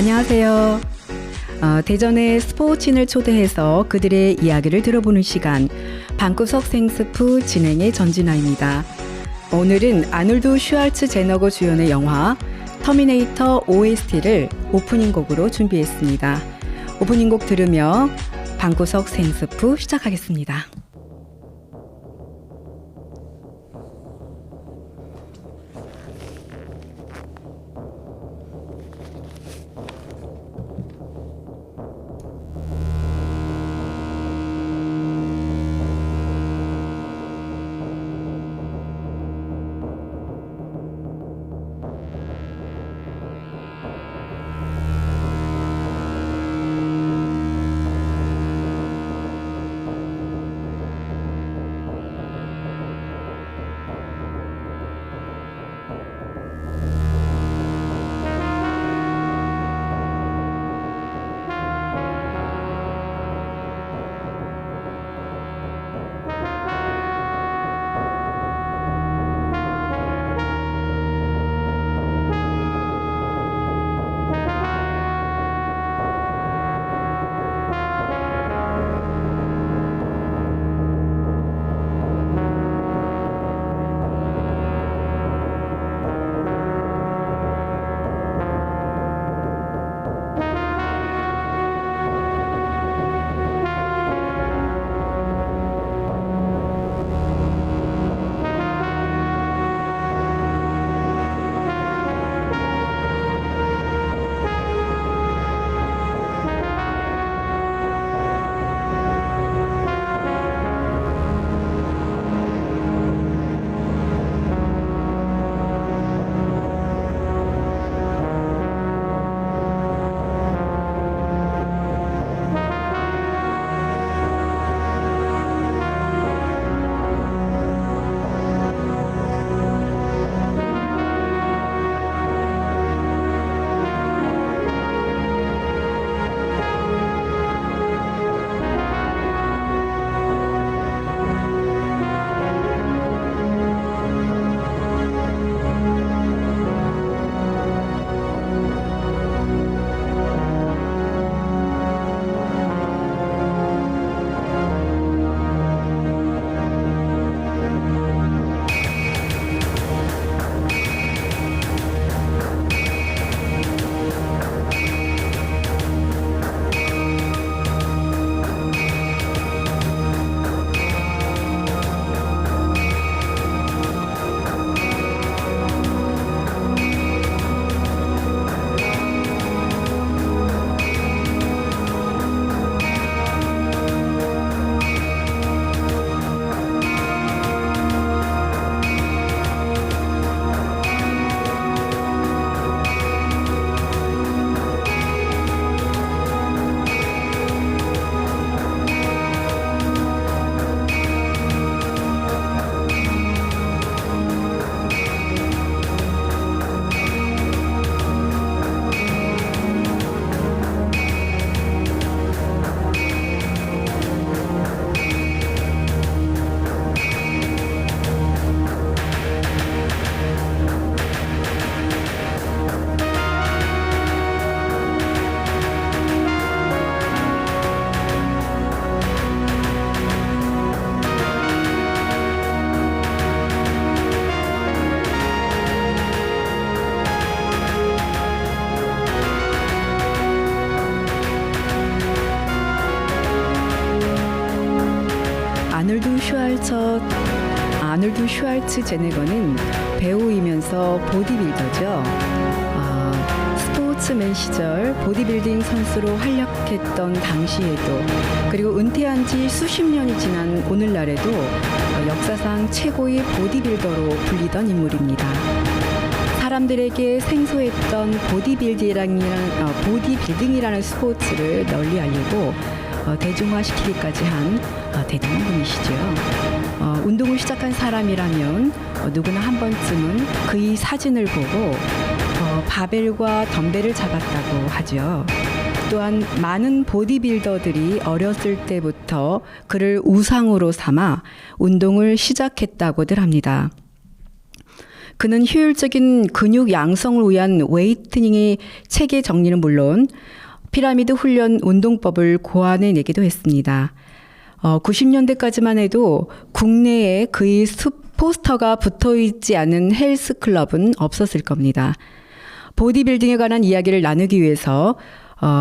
안녕하세요. 대전의 스포츠인을 초대해서 그들의 이야기를 들어보는 시간, 방구석 생스프 진행의 전진아입니다. 오늘은 아놀드 슈왈츠제너거 주연의 영화 터미네이터 OST를 오프닝 곡으로 준비했습니다. 오프닝 곡 들으며 방구석 생스프 시작하겠습니다. 아놀드 슈왈츠제네거는 배우이면서 보디빌더죠. 스포츠맨 시절 보디빌딩 선수로 활약했던 당시에도, 그리고 은퇴한 지 수십 년이 지난 오늘날에도 역사상 최고의 보디빌더로 불리던 인물입니다. 사람들에게 생소했던 보디빌딩이라는 스포츠를 널리 알리고 대중화시키기까지 한 대단한 분이시죠. 운동을 시작한 사람이라면 누구나 한 번쯤은 그의 사진을 보고 바벨과 덤벨을 잡았다고 하죠. 또한 많은 보디빌더들이 어렸을 때부터 그를 우상으로 삼아 운동을 시작했다고들 합니다. 그는 효율적인 근육 양성을 위한 웨이트닝의 체계 정리는 물론 피라미드 훈련 운동법을 고안해내기도 했습니다. 90년대까지만 해도 국내에 그의 포스터가 붙어있지 않은 헬스클럽은 없었을 겁니다. 보디빌딩에 관한 이야기를 나누기 위해서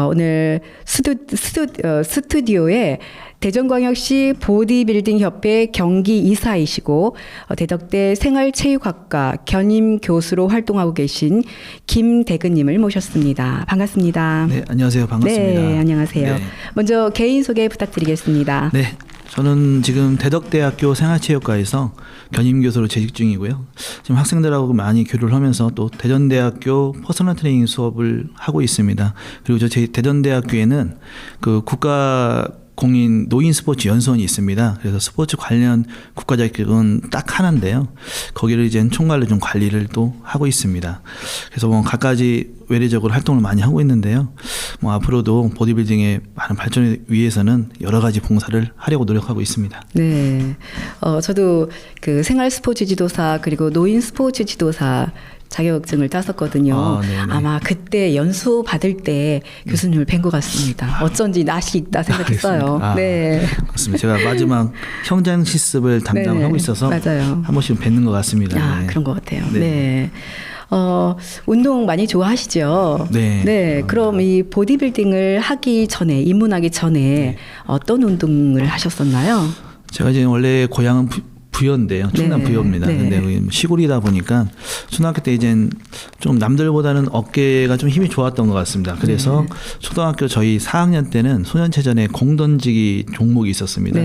오늘 스튜디오에 대전광역시 보디빌딩협회 경기 이사이시고 대덕대 생활체육학과 겸임 교수로 활동하고 계신 김대근님을 모셨습니다. 반갑습니다. 네, 안녕하세요. 반갑습니다. 네, 안녕하세요. 네. 먼저 개인 소개 부탁드리겠습니다. 네, 저는 지금 대덕대학교 생활체육과에서 겸임 교수로 재직 중이고요. 지금 학생들하고 많이 교류를 하면서 또 대전대학교 퍼스널 트레이닝 수업을 하고 있습니다. 그리고 제 대전대학교에는 그 국가 공인 노인 스포츠 연수원이 있습니다. 그래서 스포츠 관련 국가 자격증은 딱 하나인데요. 거기를 이제 총괄로 좀 관리를 또 하고 있습니다. 그래서 뭐 갖가지 외래적으로 활동을 많이 하고 있는데요. 뭐 앞으로도 보디빌딩의 많은 발전을 위해서는 여러 가지 봉사를 하려고 노력하고 있습니다. 네, 저도 그 생활 스포츠 지도사 그리고 노인 스포츠 지도사 자격증을 땄었거든요. 아마 그때 연수 받을 때 교수님을 뵌 것 같습니다. 어쩐지 낯이 있다 생각했어요. 네, 그렇습니다. 제가 마지막 현장 실습을 담당하고 있어서 맞아요. 한 번씩 뵙는 것 같습니다. 네. 그런 것 같아요. 네. 운동 많이 좋아하시죠? 네. 네. 그럼 이 보디빌딩을 하기 전에, 입문하기 전에 어떤 운동을 하셨었나요? 제가 이제 원래 고향은 부여인데요. 충남 부여입니다. 근데 시골이다 보니까 초등학교 때 이제 좀 남들보다는 어깨가 좀 힘이 좋았던 것 같습니다. 그래서 초등학교 저희 4학년 때는 소년체전에 공 던지기 종목이 있었습니다.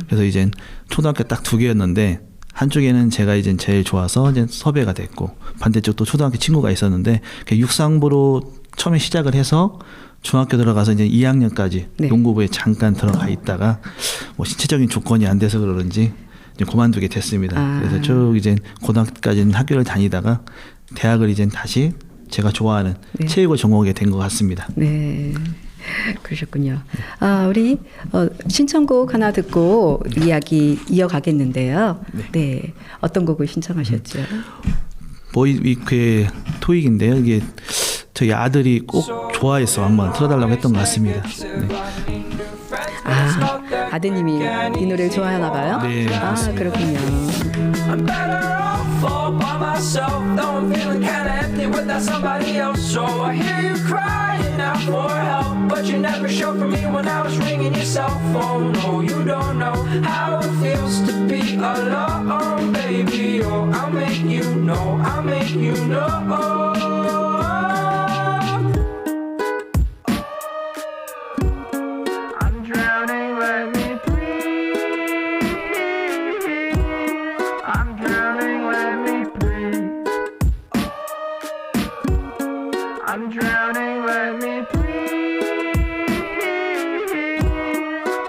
그래서 이제 초등학교 딱 2개였는데 한쪽에는 제가 이제 제일 좋아서 이제 섭외가 됐고 반대쪽 또 초등학교 친구가 있었는데 육상부로 처음에 시작을 해서 중학교 들어가서 이제 2학년까지 농구부에 잠깐 들어가 있다가 뭐 신체적인 조건이 안 돼서 그러는지 이제 그만두게 됐습니다. 그래서 쭉 이제 고등학교까지는 학교를 다니다가 대학을 이제 다시 제가 좋아하는 체육을 전공하게 된 것 같습니다. 네. 그러셨군요. 우리 신청곡 하나 듣고 이야기 이어가겠는데요. 네. 어떤 곡을 신청하셨죠? 보이위크의 토익인데요. 이게 저희 아들이 꼭 좋아해서 한번 틀어달라고 했던 것 같습니다. 네. 아드님이 이 노래를 좋아하나 봐요? 네, 그렇습니다. 그렇군요. I'm better off all by myself, though I'm feeling kinda empty without somebody else. So I hear you crying out for help, but you never showed for me when I was ringing your cell phone. No, you don't know how it feels to be alone, baby. Oh, I'll make you know, I'll make you know. I'm drowning, let me breathe.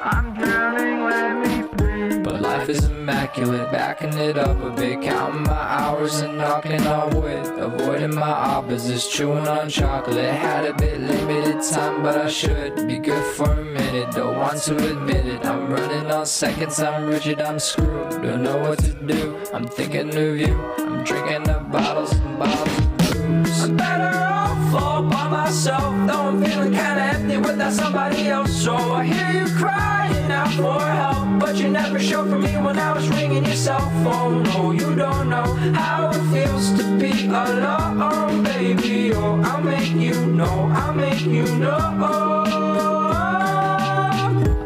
I'm drowning, let me breathe. But life is immaculate, backing it up a bit, counting my hours and knocking on wood, avoiding my opposites, chewing on chocolate. Had a bit limited time, but I should be good for a minute. Don't want to admit it, I'm running on seconds, I'm rigid, I'm screwed. Don't know what to do, I'm thinking of you. I'm drinking up bottles and bottles of booze. I'm better off all by myself, though I'm feeling kinda empty without somebody else. So I hear you crying out for help, but you never showed for me when I was ringing your cell phone. No, you don't know how it feels to be alone, baby. Oh, I'll make you know, I'll make you know.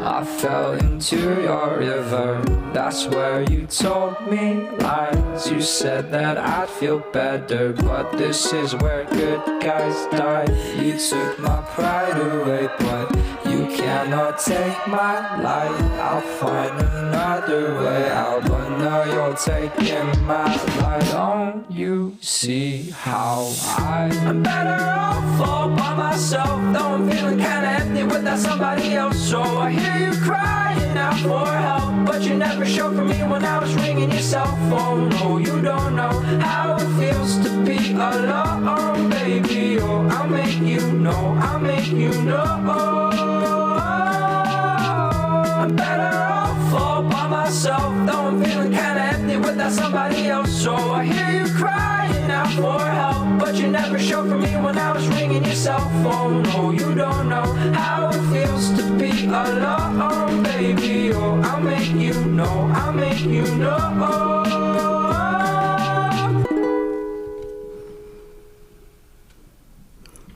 I fell into your river, that's where you told me lies. You said that I'd feel better, but this is where good guys die. You took my pride away, but you cannot take my life. I'll find another way out, but now you're taking my life. Don't you see how I'm better off all by myself, though I'm feeling kinda empty without somebody else. So I hear you crying out for help, but you never showed for me when I was ringing your cell phone. No, you don't know how it feels to be alone, baby. Oh, I'll make you know, I'll make you know. I'm better off all by myself. myself, though I'm feeling kinda empty without somebody else. So I hear you crying out for help, but you never showed for me when I was ringing your cell phone. No, you don't know how it feels to be alone, baby. Oh, I'll make you know, I'll make you know.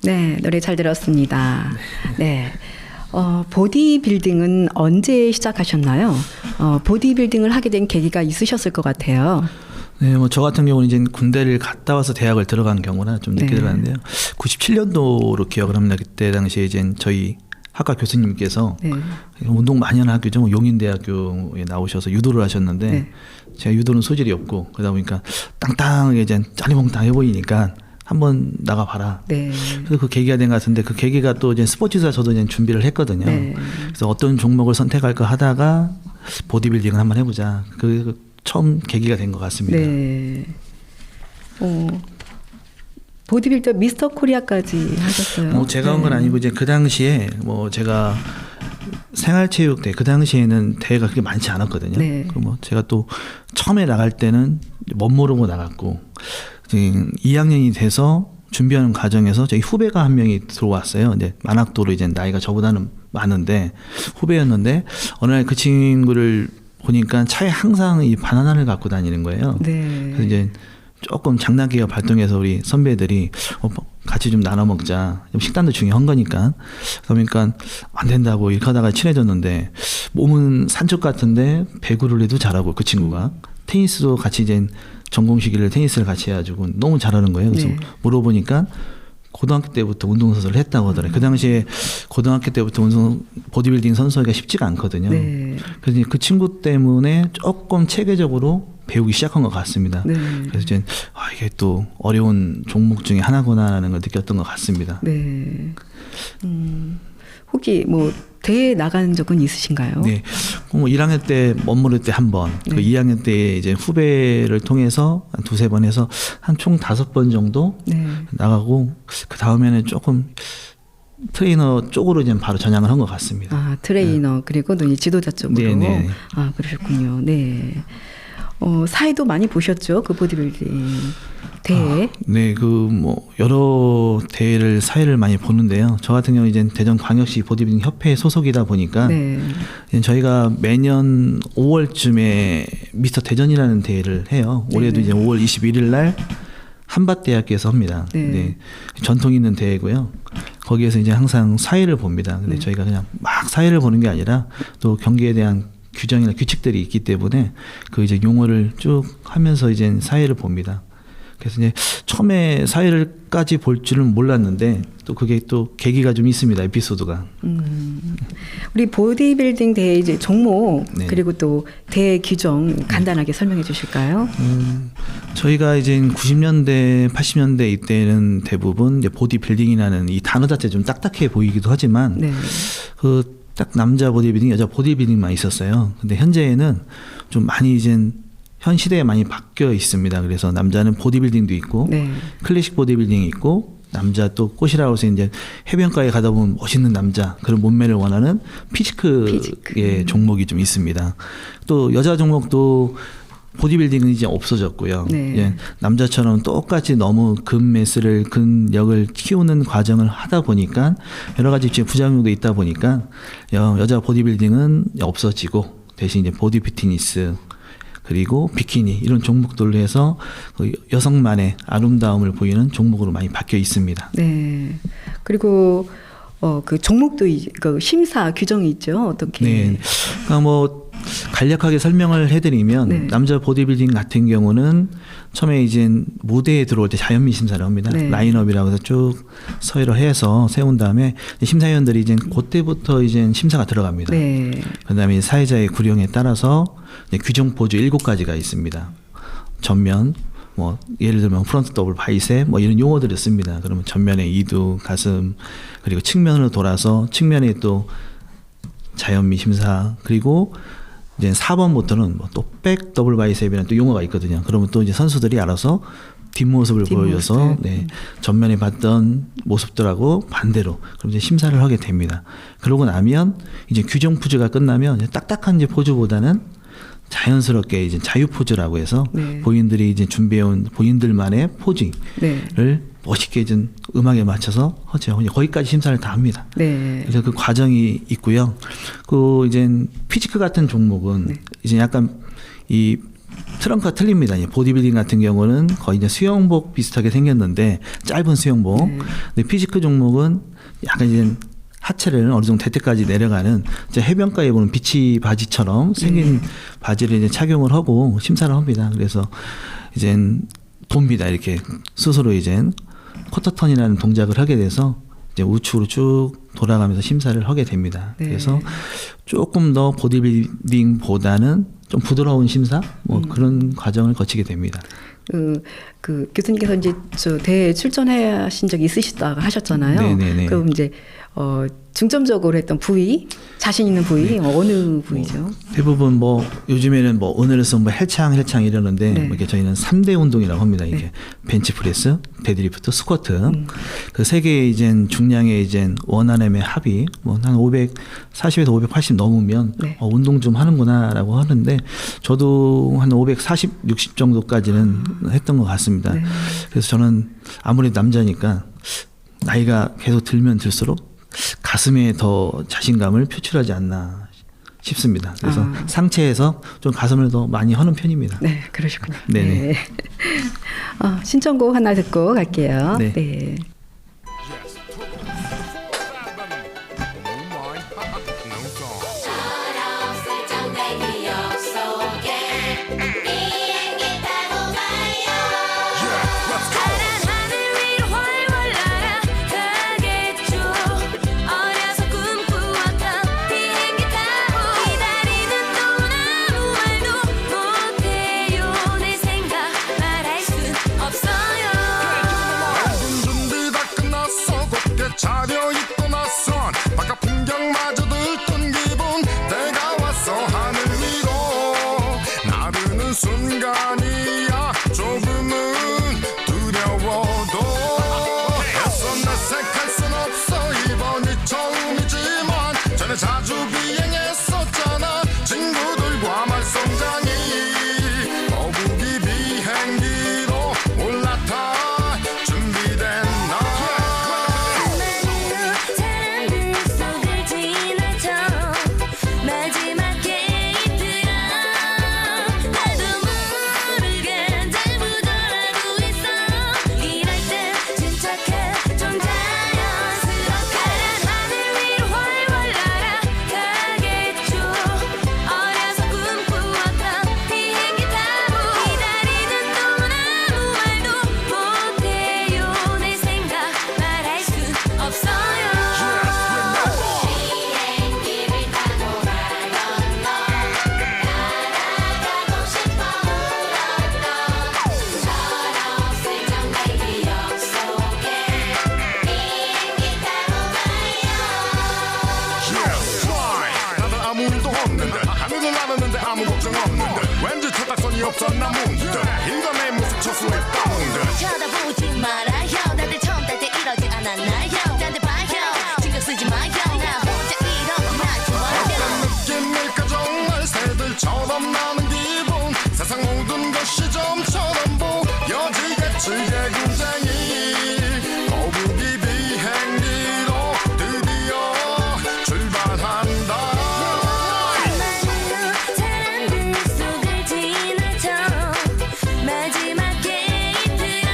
네, 노래 잘 들었습니다. 네. 보디빌딩은 언제 시작하셨나요? 보디빌딩을 하게 된 계기가 있으셨을 것 같아요. 네, 뭐 저 같은 경우는 이제 군대를 갔다 와서 대학을 들어간 경우나 좀 늦게 네. 들어갔는데요. 97년도로 기억을 합니다. 그때 당시에 이제 저희 학과 교수님께서 네. 운동 많이 하는 학교죠. 용인대학교에 나오셔서 유도를 하셨는데 네. 제가 유도는 소질이 없고 그러다 보니까 땅땅하게 이제 짜리몽땅해 보이니까 한번 나가봐라. 네. 그래서 그 계기가 된 것 같은데 그 계기가 또 이제 스포츠사 저도 이제 준비를 했거든요. 네. 그래서 어떤 종목을 선택할까 하다가 보디빌딩을 한번 해보자. 그 처음 계기가 된 것 같습니다. 네. 보디빌더 미스터 코리아까지 하셨어요. 뭐 제가 한 건 아니고 이제 그 당시에 뭐 제가 생활체육대 그 당시에는 대회가 그렇게 많지 않았거든요. 네. 그 뭐 제가 또 처음에 나갈 때는 멋 모르고 나갔고 2학년이 돼서 준비하는 과정에서 저희 후배가 한 명이 들어왔어요. 근데 만학도로 이제 나이가 저보다는 많은데 후배였는데 어느 날 그 친구를 보니까 차에 항상 이 바나나를 갖고 다니는 거예요. 네. 그래서 이제 조금 장난기가 발동해서 우리 선배들이 같이 좀 나눠 먹자. 식단도 중요한 거니까. 그러니까 안 된다고 이렇게 하다가 친해졌는데 몸은 산적 같은데 배구를 해도 잘하고 그 친구가 테니스도 같이 이제 전공 시기를 테니스를 같이 해가지고 너무 잘하는 거예요. 그래서 네. 물어보니까 고등학교 때부터 운동선수를 했다고 하더라고요. 그 당시에 고등학교 때부터 보디빌딩 선수가 쉽지가 않거든요. 네. 그래서 그 친구 때문에 조금 체계적으로 배우기 시작한 것 같습니다. 네. 그래서 이제 이게 또 어려운 종목 중에 하나구나라는 걸 느꼈던 것 같습니다. 네. 혹시 뭐 대회 나간 적은 있으신가요? 네, 뭐 1학년 때 멋모를 때 한 번, 네. 그 2학년 때 이제 후배를 통해서 한 2-3번 해서 한 총 5번 정도 네. 나가고 그 다음에는 조금 트레이너 쪽으로 이제 바로 전향을 한 것 같습니다. 아, 트레이너 그리고 또 이 지도자 쪽으로. 네, 네. 아, 그러셨군요. 네. 사회도 많이 보셨죠? 그 보디빌딩 대회. 네, 그 뭐 여러 대회를 사회를 많이 보는데요. 저 같은 경우 이제 대전광역시 보디빌딩 협회 소속이다 보니까 네. 이제 저희가 매년 5월쯤에 미스터 대전이라는 대회를 해요. 올해도 네. 이제 5월 21일 날 한밭대학교에서 합니다. 네. 네, 전통 있는 대회고요. 거기에서 이제 항상 사회를 봅니다. 근데 네. 저희가 그냥 막 사회를 보는 게 아니라 또 경기에 대한 규정이나 규칙들이 있기 때문에 그 이제 용어를 쭉 하면서 이제 사회를 봅니다. 그래서 이제 처음에 사회를까지 볼 줄은 몰랐는데 또 그게 또 계기가 좀 있습니다. 에피소드가. 우리 보디빌딩 대회 이제 종목 네. 그리고 또 대회 규정 간단하게 설명해 주실까요? 저희가 이제 90년대, 80년대 이때는 대부분 이제 보디빌딩이라는 이 단어 자체 좀 딱딱해 보이기도 하지만 네. 그 딱 남자 보디빌딩, 여자 보디빌딩만 있었어요. 근데 현재는 좀 많이 이제 현 시대에 많이 바뀌어 있습니다. 그래서 남자는 보디빌딩도 있고 네. 클래식 보디빌딩이 있고 남자 또 꽃이라고 해서 이제 해변가에 가다 보면 멋있는 남자 그런 몸매를 원하는 피지크의 종목이 좀 있습니다. 또 여자 종목도 보디빌딩은 이제 없어졌고요. 네. 예, 남자처럼 똑같이 너무 근매스를 근력을 키우는 과정을 하다 보니까 여러 가지 이제 부작용도 있다 보니까 여자 보디빌딩은 없어지고 대신 이제 보디 피트니스 그리고 비키니 이런 종목들로 해서 그 여성만의 아름다움을 보이는 종목으로 많이 바뀌어 있습니다. 네. 그리고 그 종목도 그 심사 규정이 있죠. 어떻게? 네. 그러니까 뭐 간략하게 설명을 해드리면 네. 남자 보디빌딩 같은 경우는 처음에 이제 무대에 들어올 때 자연미 심사를 합니다. 네. 라인업이라고 해서 쭉 서열을 해서 세운 다음에 심사위원들이 이제 그때부터 이제 심사가 들어갑니다. 네. 그다음에 사회자의 구령에 따라서 이제 규정 포즈 7가지가 있습니다. 전면, 뭐 예를 들면 프론트 더블 바이셉 뭐 이런 용어들을 씁니다. 그러면 전면에 이두, 가슴 그리고 측면으로 돌아서 측면에 또 자연미 심사 그리고 이제 4번부터는 뭐 또 백 더블 바이셉이라는 또 용어가 있거든요. 그러면 또 이제 선수들이 알아서 뒷모습을 보여줘서 네, 전면에 봤던 모습들하고 반대로 그럼 이제 심사를 하게 됩니다. 그러고 나면 이제 규정 포즈가 끝나면 이제 딱딱한 이제 포즈보다는 자연스럽게 이제 자유 포즈라고 해서 네. 보인들이 이제 준비해온 보인들만의 포즈를 네. 멋있게 좀 음악에 맞춰서 하죠. 거기까지 심사를 다 합니다. 네. 그래서 그 과정이 있고요. 그 이제 피지크 같은 종목은 네. 이제 약간 이 트렁크가 틀립니다. 보디빌딩 같은 경우는 거의 이제 수영복 비슷하게 생겼는데 짧은 수영복. 네. 근데 피지크 종목은 약간 이제 하체를 어느 정도 대퇴까지 내려가는 이제 해변가에 보는 비치 바지처럼 생긴 바지를 이제 착용을 하고 심사를 합니다. 그래서 이제 돕니다. 이렇게 스스로 이제 쿼터턴이라는 동작을 하게 돼서 이제 우측으로 쭉 돌아가면서 심사를 하게 됩니다. 네. 그래서 조금 더 보디빌딩보다는 좀 부드러운 심사 뭐 그런 과정을 거치게 됩니다. 그 교수님께서 이제 저 대회에 출전하신 적이 있으시다고 하셨잖아요. 네네네. 그럼 이제 중점적으로 했던 부위, 자신 있는 부위 어느 부위죠? 대부분 뭐 요즘에는 뭐 오늘에서 뭐 헬창 이러는데 네. 뭐 이렇게 저희는 3대 운동이라고 합니다. 이게 벤치프레스, 데드리프트, 스쿼트 그 세 개의 이제 중량의 이제 원RM의 합이 뭐 한 540에서 580 넘으면 네. 운동 좀 하는구나라고 하는데 저도 한 540, 60 정도까지는 했던 것 같습니다. 네. 그래서 저는 아무래도 남자니까 나이가 계속 들면 들수록 가슴에 더 자신감을 표출하지 않나 싶습니다. 그래서 상체에서 좀 가슴을 더 많이 하는 편입니다. 네, 그러시군요. 네네. 네. 신청곡 하나 듣고 갈게요. 네. 네. 차려입고 나선 바깥 풍경마저 들뜬 기분 때가 왔어 하늘 위로 나르는 순간이야 조금은 두려워도 애써 내색할 순 없어 이번이 처음이지만 전에 자주 비행했었잖아 친구들과 말썽장이 거북이 비행기로 올라타 준비된 없었나 문득 이건 내 모습 처수했다 문득 쳐다보지 말아요 다들 처음 딸 때 이러지 않았나요 딴 데 봐요 신경 쓰지 마요 나 혼자 이런 나 좋아요 어떤 느낌일까 정말 새들처럼 나는 기분 세상 모든 것이 점처럼 보여지겠지 개구쟁이 거북이 비행기로 드디어 출발한다 마지막 게이트야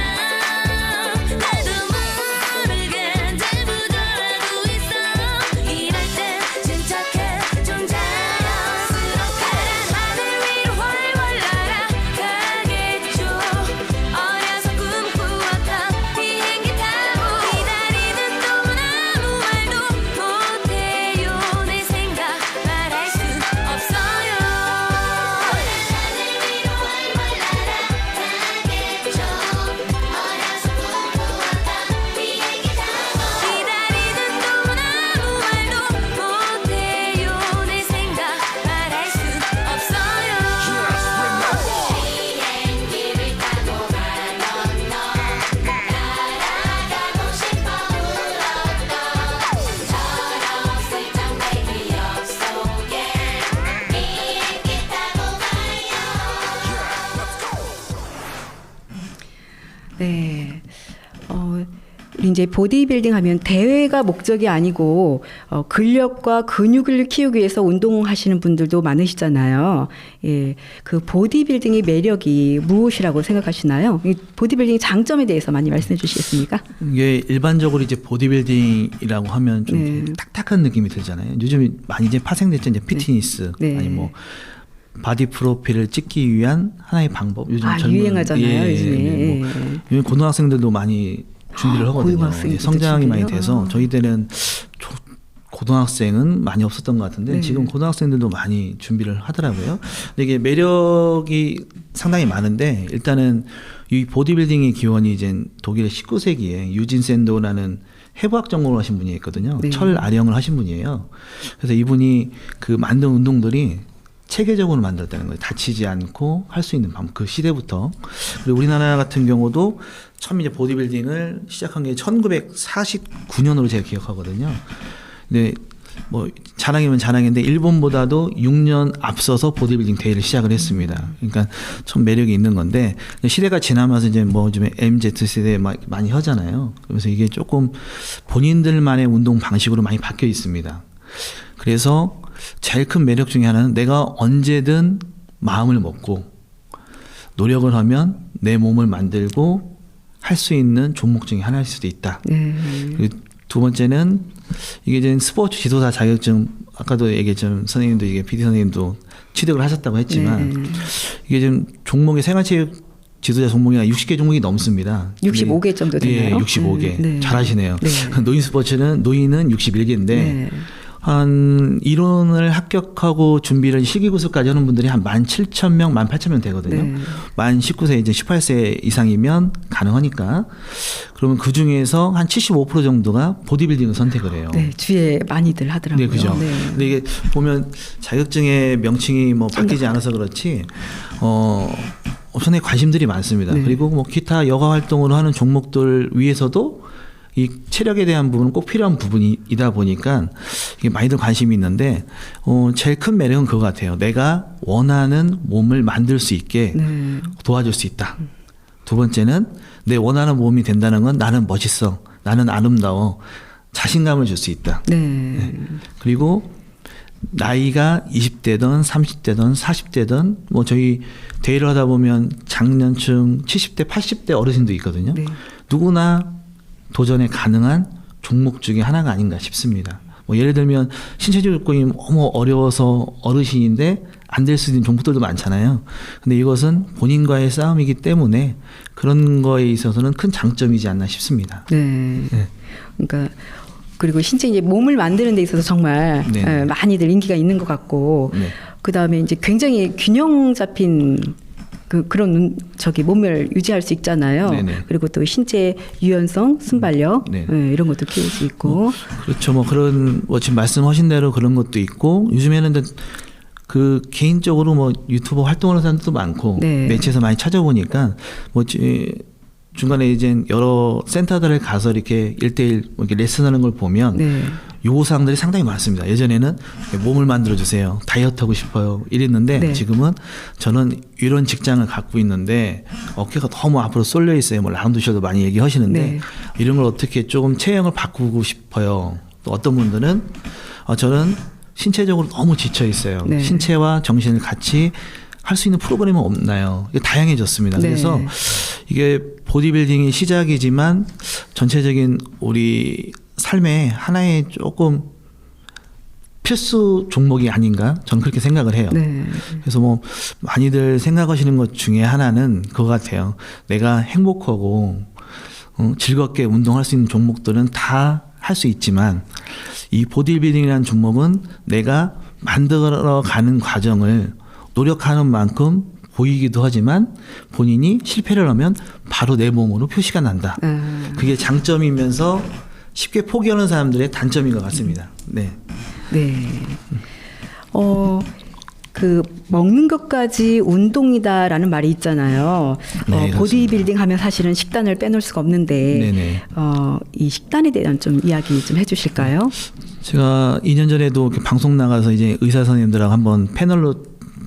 네. 우리 이제 보디빌딩 하면 대회가 목적이 아니고 근력과 근육을 키우기 위해서 운동하시는 분들도 많으시잖아요. 예, 그 보디빌딩의 매력이 무엇이라고 생각하시나요? 이 보디빌딩 장점에 대해서 많이 말씀해 주시겠습니까? 이게 일반적으로 이제 보디빌딩이라고 하면 좀 네. 딱딱한 느낌이 들잖아요. 요즘 많이 이제 파생됐죠. 이제 피트니스 네. 아니 뭐 바디 프로필을 찍기 위한 하나의 방법. 요즘 젊은 유행하잖아요. 요즘에. 뭐 요즘 고등학생들도 많이 준비를 하거든요. 고등학생들도 성장이 많이 준비해요? 돼서 저희들은 고등학생은 많이 없었던 것 같은데 네. 지금 고등학생들도 많이 준비를 하더라고요. 근데 이게 매력이 상당히 많은데 일단은 이 보디빌딩의 기원이 이제 독일의 19세기에 유진 샌도라는 해부학 전공을 하신 분이 있거든요. 네. 철 아령을 하신 분이에요. 그래서 이분이 그 만든 운동들이 체계적으로 만들었다는 거예요. 다치지 않고 할 수 있는 방법. 그 시대부터. 그리고 우리나라 같은 경우도 처음 이제 보디빌딩을 시작한 게 1949년으로 제가 기억하거든요. 근데 뭐 자랑이면 자랑인데 일본보다도 6년 앞서서 보디빌딩 대회를 시작을 했습니다. 그러니까 참 매력이 있는 건데 시대가 지나면서 이제 뭐 요즘에 MZ 세대 많이 하잖아요. 그래서 이게 조금 본인들만의 운동 방식으로 많이 바뀌어 있습니다. 그래서 제일 큰 매력 중에 하나는 내가 언제든 마음을 먹고 노력을 하면 내 몸을 만들고 할 수 있는 종목 중에 하나일 수도 있다. 그리고 두 번째는 이게 이제 스포츠 지도사 자격증 아까도 얘기했지만 선생님도 이게 PD 선생님도 취득을 하셨다고 했지만 이게 지금 종목이 생활체육 지도자 종목이 60개 종목이 넘습니다. 65개 정도 되나요? 예, 65개. 네. 잘하시네요. 네. 노인 스포츠는 노인은 61개인데 네. 한 이론을 합격하고 준비를 실기구술까지 하는 분들이 한 17,000명, 18,000명 되거든요. 네. 만 19세 이제 18세 이상이면 가능하니까. 그러면 그 중에서 한 75% 정도가 보디빌딩을 선택을 해요. 네, 주위에 많이들 하더라고요. 네, 그죠. 네. 근데 이게 보면 자격증의 명칭이 뭐 바뀌지 않아서 그렇지, 엄청나게 관심들이 많습니다. 네. 그리고 뭐 기타 여가 활동으로 하는 종목들 위에서도 이 체력에 대한 부분은 꼭 필요한 부분이다 보니까 이게 많이들 관심이 있는데, 제일 큰 매력은 그거 같아요. 내가 원하는 몸을 만들 수 있게 네. 도와줄 수 있다. 두 번째는 내 원하는 몸이 된다는 건 나는 멋있어, 나는 아름다워, 자신감을 줄 수 있다. 네. 그리고 나이가 20대든 30대든 40대든 뭐 저희 대회를 하다 보면 장년층 70대 80대 어르신도 있거든요. 네. 누구나 도전에 가능한 종목 중에 하나가 아닌가 싶습니다. 뭐 예를 들면 신체적 요건이 너무 어려워서 어르신인데 안 될 수 있는 종목들도 많잖아요. 근데 이것은 본인과의 싸움이기 때문에 그런 거에 있어서는 큰 장점이지 않나 싶습니다. 네. 네. 그러니까 그리고 신체 이제 몸을 만드는 데 있어서 정말 네. 많이들 인기가 있는 것 같고, 네. 그 다음에 이제 굉장히 균형 잡힌 그런 몸을 유지할 수 있잖아요. 네네. 그리고 또 신체 유연성, 순발력 네. 이런 것도 키울 수 있고. 그렇죠. 뭐 그런 뭐 지금 말씀하신 대로 그런 것도 있고, 요즘에는 그 개인적으로 뭐 유튜버 활동하는 사람들도 많고 네. 매체에서 많이 찾아보니까 뭐 중간에 이제 여러 센터들에 가서 이렇게 1대1 이렇게 레슨하는 걸 보면 네. 요구사항들이 상당히 많습니다. 예전에는 몸을 만들어주세요, 다이어트 하고 싶어요 이랬는데 네. 지금은 저는 이런 직장을 갖고 있는데 어깨가 너무 앞으로 쏠려 있어요. 뭐 라운드쇼도 많이 얘기하시는데 네. 이런 걸 어떻게 조금 체형을 바꾸고 싶어요. 또 어떤 분들은 저는 신체적으로 너무 지쳐 있어요. 네. 신체와 정신을 같이 할 수 있는 프로그램은 없나요? 이게 다양해졌습니다. 네. 그래서 이게 보디빌딩이 시작이지만 전체적인 우리 삶의 하나의 조금 필수 종목이 아닌가? 저는 그렇게 생각을 해요. 네. 그래서 뭐 많이들 생각하시는 것 중에 하나는 그거 같아요. 내가 행복하고 즐겁게 운동할 수 있는 종목들은 다 할 수 있지만 이 보디빌딩이라는 종목은 내가 만들어가는 과정을 노력하는 만큼 보이기도 하지만 본인이 실패를 하면 바로 내 몸으로 표시가 난다. 그게 장점이면서 쉽게 포기하는 사람들의 단점인 것 같습니다. 네. 네. 그 먹는 것까지 운동이다라는 말이 있잖아요. 네, 보디빌딩 하면 사실은 식단을 빼놓을 수가 없는데, 네네. 이 식단에 대한 좀 이야기 좀 해주실까요? 제가 2년 전에도 방송 나가서 이제 의사 선생님들하고 한번 패널로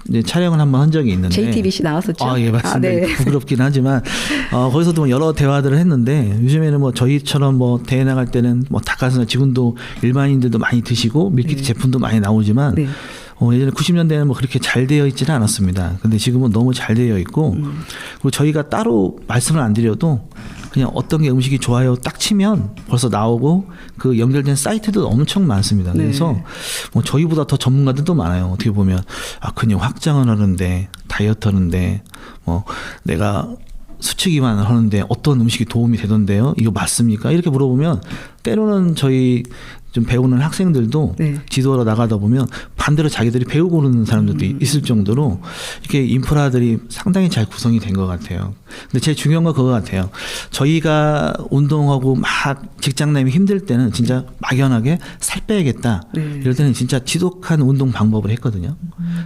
이제 촬영을 한번 한 적이 있는데 JTBC 나왔었죠. 아, 예, 맞습니다. 네. 부끄럽긴 하지만 거기서도 뭐 여러 대화들을 했는데 요즘에는 뭐 저희처럼 뭐 대회 나갈 때는 뭐 닭가슴살 지금도 일반인들도 많이 드시고 밀키트 제품도 많이 나오지만 네. 예전에 90년대에는 뭐 그렇게 잘 되어 있지는 않았습니다. 근데 지금은 너무 잘 되어 있고 그리고 저희가 따로 말씀을 안 드려도 그냥 어떤 게 음식이 좋아요 딱 치면 벌써 나오고 그 연결된 사이트도 엄청 많습니다. 그래서 뭐 저희보다 더 전문가들도 많아요. 어떻게 보면 근육 확장을 하는데 다이어트 하는데 뭐 내가 수치기만 하는데 어떤 음식이 도움이 되던데요? 이거 맞습니까? 이렇게 물어보면 때로는 저희 좀 배우는 학생들도 네. 지도하러 나가다 보면 반대로 자기들이 배우고 오는 사람들도 있을 정도로 이렇게 인프라들이 상당히 잘 구성이 된 것 같아요. 근데 제일 중요한 건 그거 같아요. 저희가 운동하고 막 직장 내면 힘들 때는 진짜 막연하게 살 빼야겠다. 네. 이럴 때는 진짜 지독한 운동 방법을 했거든요.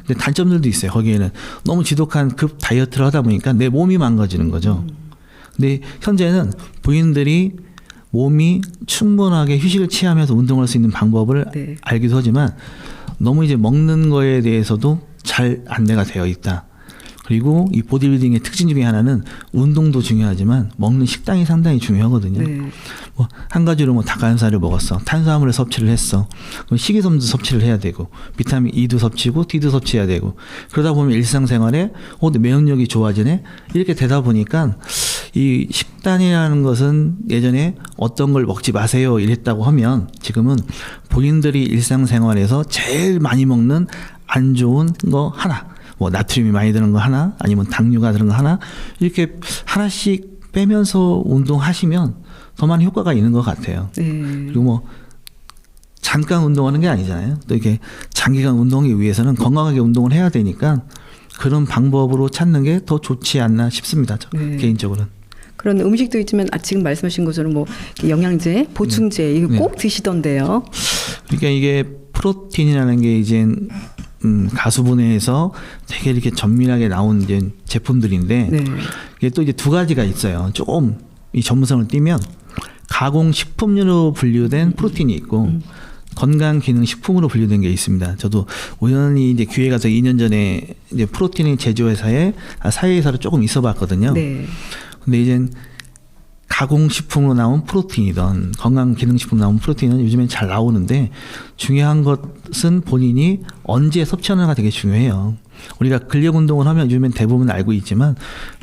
근데 단점들도 있어요. 거기에는 너무 지독한 급 다이어트를 하다 보니까 내 몸이 망가지는 거죠. 근데 현재는 부인들이 몸이 충분하게 휴식을 취하면서 운동할 수 있는 방법을 네. 알기도 하지만 너무 이제 먹는 거에 대해서도 잘 안내가 되어 있다. 그리고 이 보디빌딩의 특징 중에 하나는 운동도 중요하지만 먹는 식단이 상당히 중요하거든요. 네. 뭐 한 가지로 뭐 닭가슴살을 먹었어, 탄수화물을 섭취를 했어, 그럼 식이섬유도 섭취를 해야 되고, 비타민 E도 섭취고 D도 섭취해야 되고, 그러다 보면 일상생활에 근데 면역력이 좋아지네 이렇게 되다 보니까 이 식단이라는 것은 예전에 어떤 걸 먹지 마세요 이랬다고 하면 지금은 본인들이 일상생활에서 제일 많이 먹는 안 좋은 거 하나, 뭐 나트륨이 많이 드는 거 하나, 아니면 당류가 드는 거 하나, 이렇게 하나씩 빼면서 운동하시면 더 많은 효과가 있는 것 같아요. 그리고 뭐 잠깐 운동하는 게 아니잖아요. 또 이렇게 장기간 운동하기 위해서는 건강하게 운동을 해야 되니까 그런 방법으로 찾는 게 더 좋지 않나 싶습니다. 저 개인적으로는. 그런 음식도 있지만 지금 말씀하신 것처럼 뭐 영양제, 보충제 이거 꼭 드시던데요. 그러니까 이게 프로틴이라는 게 이제 가수분해에서 되게 이렇게 전밀하게 나온 이제 제품들인데 이게 또 이제 두 가지가 있어요. 조금 이 전문성을 띄면 가공식품류로 분류된 프로틴이 있고 건강기능식품으로 분류된 게 있습니다. 저도 우연히 이제 기회 가서 2년 전에 이제 프로틴 제조회사에 사회이사로 조금 있어봤거든요. 네. 근데 이젠 가공식품으로 나온 프로틴이든 건강기능식품으로 나온 프로틴은 요즘엔 잘 나오는데 중요한 것은 본인이 언제 섭취하느냐가 되게 중요해요. 우리가 근력 운동을 하면 요즘엔 대부분 알고 있지만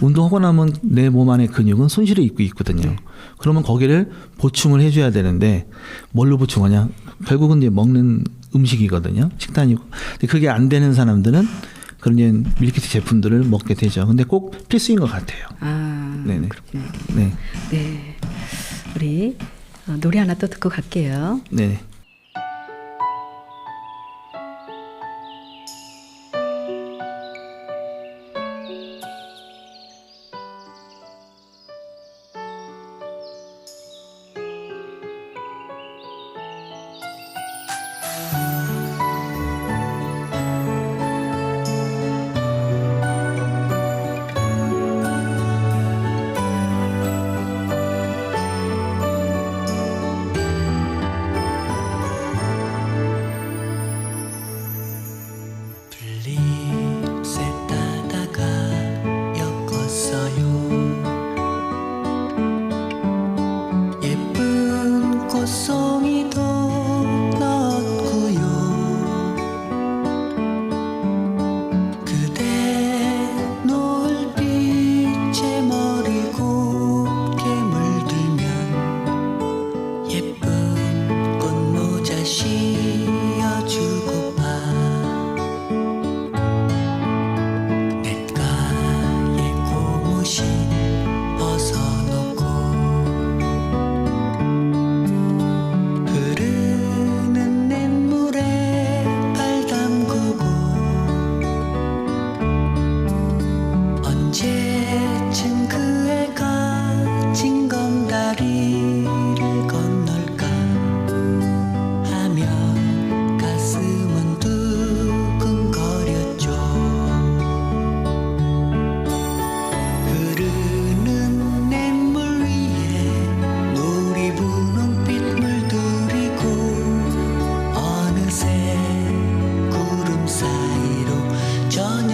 운동하고 나면 내 몸 안의 근육은 손실을 입고 있거든요. 그러면 거기를 보충을 해줘야 되는데 뭘로 보충하냐? 결국은 이제 먹는 음식이거든요. 식단이고. 근데 그게 안 되는 사람들은 그런 이제 밀키트 제품들을 먹게 되죠. 근데 꼭 필수인 것 같아요. 네네. 그렇군요. 네. 네. 우리 노래 하나 또 듣고 갈게요. 네. 구름 사이로 저녁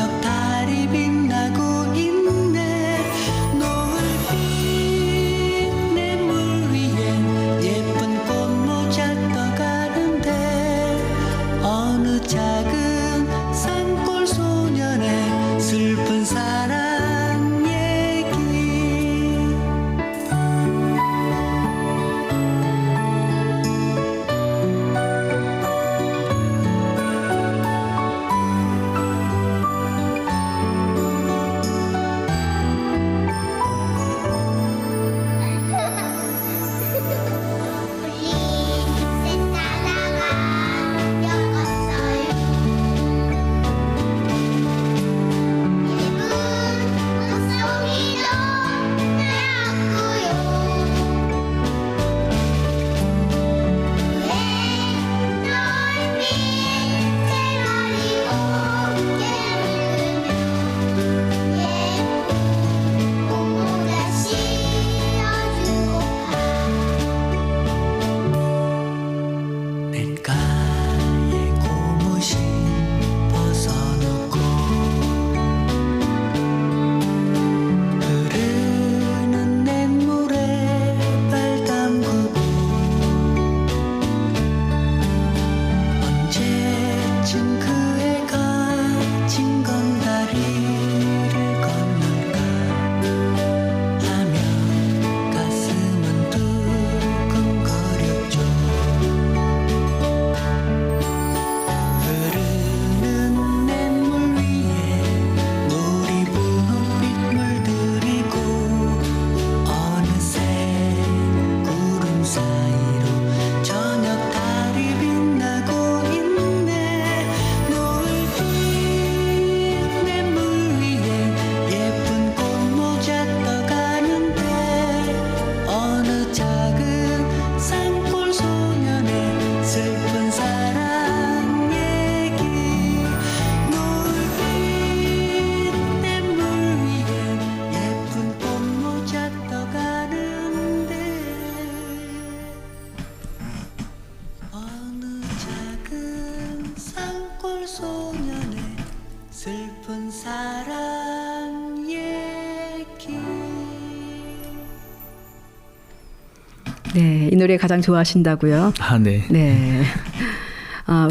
네, 이 노래 가장 좋아하신다고요? 아, 네. 네.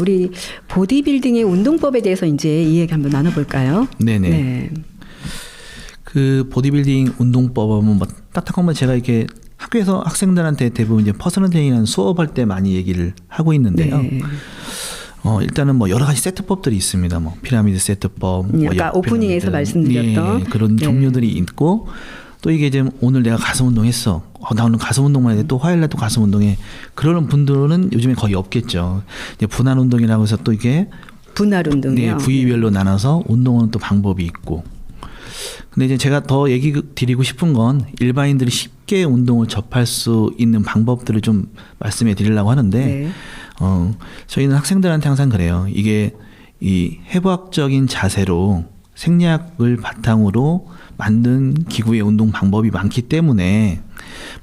우리 보디빌딩의 운동법에 대해서 이제 이 얘기 한번 나눠볼까요? 네네. 네. 그 보디빌딩 운동법은 뭐 딱딱한 건 제가 이렇게 학교에서 학생들한테 대부분 이제 퍼스널 트레이닝이라는 수업할 때 많이 얘기를 하고 있는데요. 네. 일단은 뭐 여러 가지 세트법들이 있습니다. 뭐 피라미드 세트법, 뭐 아까 오프닝에서 말씀드렸던 그런 네. 종류들이 있고 또 이게 이제 오늘 내가 가슴 운동했어. 나 오늘 가슴 운동만 해. 또 화요일날 또 가슴 운동해. 그러는 분들은 요즘에 거의 없겠죠. 이제 분할 운동이라고 해서 또 이게 분할 운동이요. 네, 부위별로 나눠서 운동하는 또 방법이 있고. 근데 이제 제가 더 얘기 드리고 싶은 건 일반인들이 쉽게 운동을 접할 수 있는 방법들을 좀 말씀해 드리려고 하는데 네. 저희는 학생들한테 항상 그래요. 이게 이 해부학적인 자세로 생리학을 바탕으로 만든 기구의 운동 방법이 많기 때문에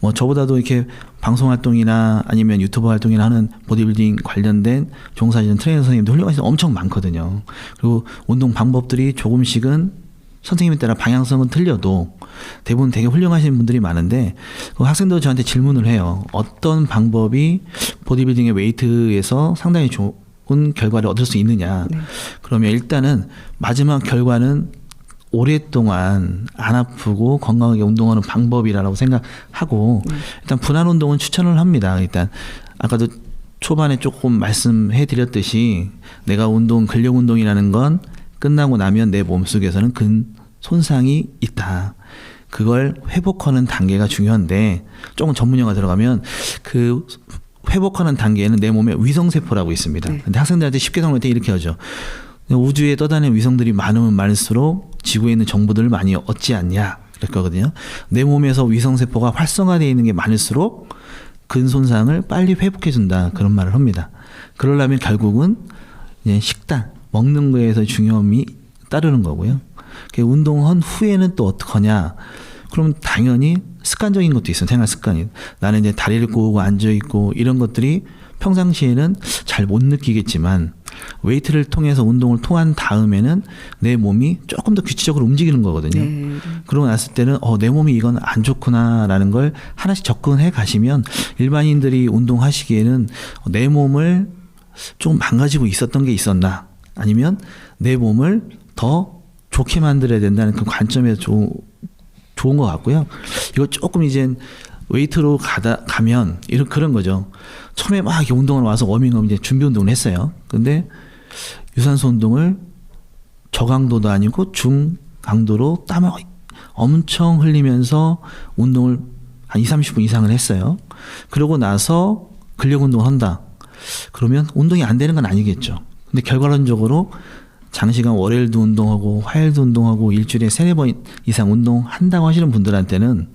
뭐 저보다도 이렇게 방송 활동이나 아니면 유튜버 활동이나 하는 보디빌딩 관련된 종사하시는 트레이너 선생님들 훌륭하신 분들 엄청 많거든요. 그리고 운동 방법들이 조금씩은 선생님에 따라 방향성은 틀려도 대부분 되게 훌륭하신 분들이 많은데 그 학생들 저한테 질문을 해요. 어떤 방법이 보디빌딩의 웨이트에서 상당히 좋은 결과를 얻을 수 있느냐. 네. 그러면 일단은 마지막 결과는 오랫동안 안 아프고 건강하게 운동하는 방법이라고 생각하고 일단 분할 운동은 추천을 합니다. 일단 아까도 초반에 조금 말씀해 드렸듯이 내가 근력 운동이라는 건 끝나고 나면 내 몸속에서는 근 손상이 있다. 그걸 회복하는 단계가 중요한데 조금 전문 용어 들어가면 그 회복하는 단계에는 내 몸에 위성세포라고 있습니다. 네. 근데 학생들한테 쉽게 설명할 때 이렇게 하죠. 우주에 떠다니는 위성들이 많으면 많을수록 지구에 있는 정보들을 많이 얻지 않냐 그랬거든요. 내 몸에서 위성세포가 활성화되어 있는 게 많을수록 근 손상을 빨리 회복해 준다 그런 말을 합니다. 그러려면 결국은 이제 식단 먹는 거에서 중요함이 따르는 거고요. 운동한 후에는 또 어떡하냐? 그럼 당연히 습관적인 것도 있어요. 생활 습관이. 나는 이제 다리를 꼬고 앉아 있고 이런 것들이 평상시에는 잘 못 느끼겠지만 웨이트를 통해서 운동을 통한 다음에는 내 몸이 조금 더 규칙적으로 움직이는 거거든요. 네. 그러고 났을 때는 내 몸이 이건 안 좋구나라는 걸 하나씩 접근해 가시면 일반인들이 운동하시기에는 내 몸을 좀 망가지고 있었던 게 있었나 아니면 내 몸을 더 좋게 만들어야 된다는 그 관점에서 좋은 것 같고요. 이거 조금 이젠 웨이트로 가면 그런 거죠. 처음에 막 이렇게 운동을 와서 워밍업 이제 준비 운동을 했어요. 근데 유산소 운동을 저강도도 아니고 중강도로 땀을 엄청 흘리면서 운동을 한 20-30분 이상을 했어요. 그러고 나서 근력 운동을 한다. 그러면 운동이 안 되는 건 아니겠죠. 근데 결과론적으로 장시간 월요일도 운동하고 화요일도 운동하고 일주일에 3-4번 이상 운동한다고 하시는 분들한테는